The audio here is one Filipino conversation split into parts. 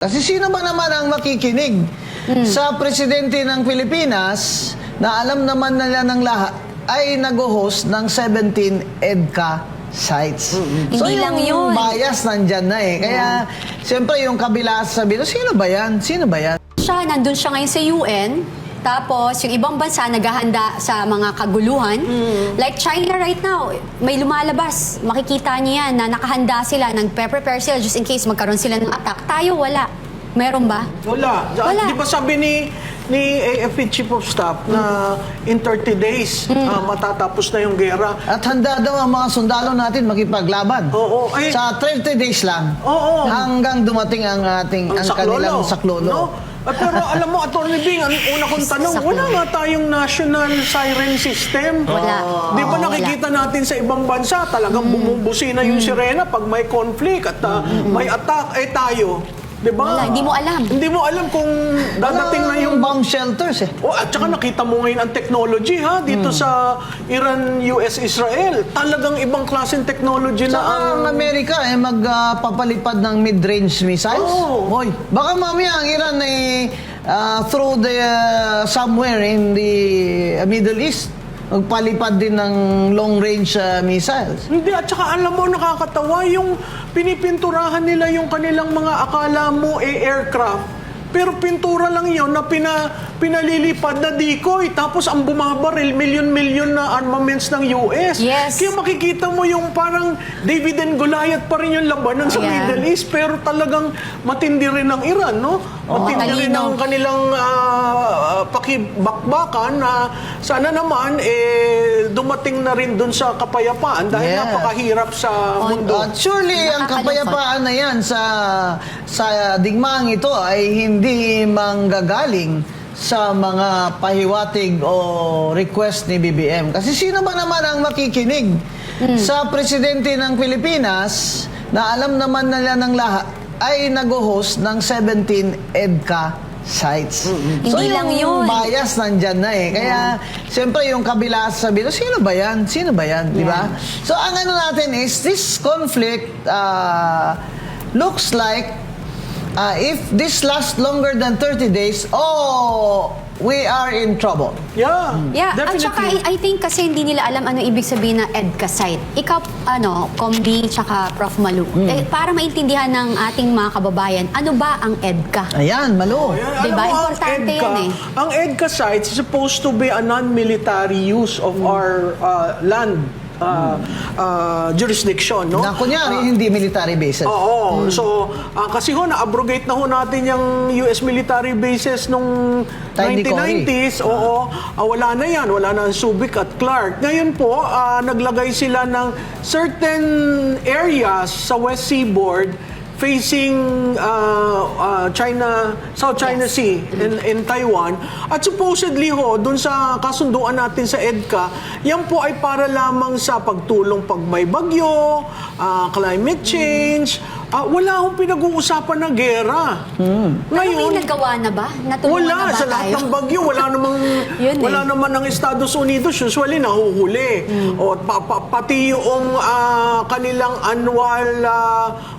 Kasi sino ba naman ang makikinig sa presidente ng Pilipinas na alam naman nila ng lahat ay nag-host ng 17 EDCA sites. So Hindi lang yun. bias nandyan na eh. Kaya siyempre yung kabila sabi, sino ba yan? Sino ba yan? Nandun siya ngayon sa UN. Tapos, yung ibang bansa naghahanda sa mga kaguluhan. Like China right now, may lumalabas. Makikita niyo yan na nakahanda sila, nag-prepare sila just in case magkaroon sila ng attack. Tayo, wala. Meron ba? Wala. Wala. Di ba sabi ni AFP Chief of Staff na in 30 days matatapos na yung gera? At handa daw ang mga sundalo natin makipaglaban. Oo. Ay, Sa 30 days lang. Oo. Hanggang dumating ang kanilang saklolo. No? Pero alam mo, Atty. Bing, ang una kong tanong, wala nga tayong national siren system. Wala. Di ba Oo, nakikita natin sa ibang bansa, talagang bumubusina yung sirena pag may conflict at may attack, tayo. Di ba? Wala, hindi mo alam. Hindi mo alam kung dadating na yung bomb shelters eh. at saka nakita mo ngayon ang technology dito sa Iran, US, Israel. Talagang ibang klaseng technology na Saka ang Amerika magpapalipad ng mid-range missiles. Oo. Hoy, baka mamaya ang Iran ay through the somewhere in the Middle East magpalipad din ng long-range missiles. Hindi, at saka alam mo, nakakatawa yung pinipinturahan nila yung kanilang mga akala mo aircraft. Pero pintura lang yon na pinalilipad na decoy. Tapos ang bumabaril, milyon-milyon na armaments ng US. Yes. Kaya makikita mo yung parang David and Goliath pa rin yung labanan sa Middle East. Pero talagang matindi rin ng Iran, no? Matindi rin ang kanilang pakibakbakan na sana naman dumating na rin dun sa kapayapaan dahil napakahirap sa mundo. At surely ang kapayapaan na yan sa digmaang ito ay hindi manggagaling sa mga pahiwatig o request ni BBM. Kasi sino ba naman ang makikinig sa presidente ng Pilipinas na alam naman nila ng lahat ay nag-host ng 17 EDCA sites. So Hindi lang yun. bias nandyan na eh. Kaya siyempre yung kabila sabi, sino ba yan? Sino ba yan? Di ba? So ang ano natin is this conflict looks like if this lasts longer than 30 days, we are in trouble. Yeah, Yeah, at saka definitely. I think kasi hindi nila alam ano ibig sabihin ng EDCA site. Ikaw, Combi, tsaka Prof. Malu, para maintindihan ng ating mga kababayan, ano ba ang EDCA? Ayan, Malo. Ayan, Diba? alam mo, Importante yan eh. Ang EDCA sites is supposed to be a non-military use of our land jurisdiction, no? Na kunyari, hindi military bases. Oo. So, kasi na-abrogate na natin yung US military bases nung Time ni 1990s. Oo. Wala na yan. Wala na ang Subic at Clark. Ngayon po, naglagay sila ng certain areas sa West Seaboard facing South China Sea in Taiwan. At supposedly dun sa kasunduan natin sa EDCA, yan po ay para lamang sa pagtulong pag may bagyo, climate change. Wala akong pinag-uusapan na gera. Ngayon, may nagawa na ba? Natulungan na ba sa lahat tayo? ng bagyo, wala naman ng Estados Unidos usually nahuhuli. O pati yung kanilang annual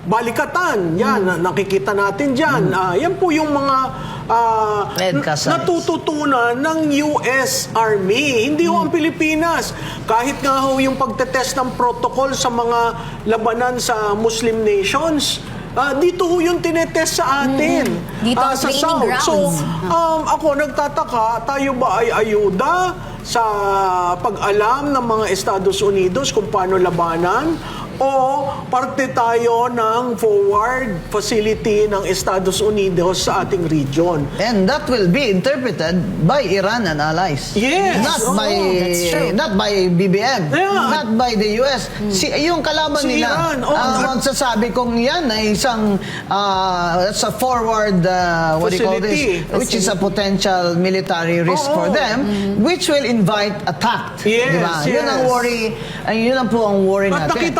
balikatan, yan nakikita natin diyan. Yan po yung mga EDCA sites. natututunan ng US Army, hindi ang Pilipinas. Kahit nga yung pagtetest ng protocol sa mga labanan sa Muslim nations, dito yung tinetest sa atin. Dito ang sa training South. grounds. So, ako nagtataka, tayo ba ay ayuda sa pag-alam ng mga Estados Unidos kung paano labanan? O parte tayo ng forward facility ng Estados Unidos sa ating region? And that will be interpreted by Iran and allies. Yes. Not by BBM. Yeah. Not by the US. Yung kalaban Si nila, Iran. ang magsasabi kong yan ay isang it's a forward what do you call Facility. this? Which is a potential military risk for them, which will invite attack. Yes, Diba? Yun ang yes. worry, yun ang po ang worry At natin. nakita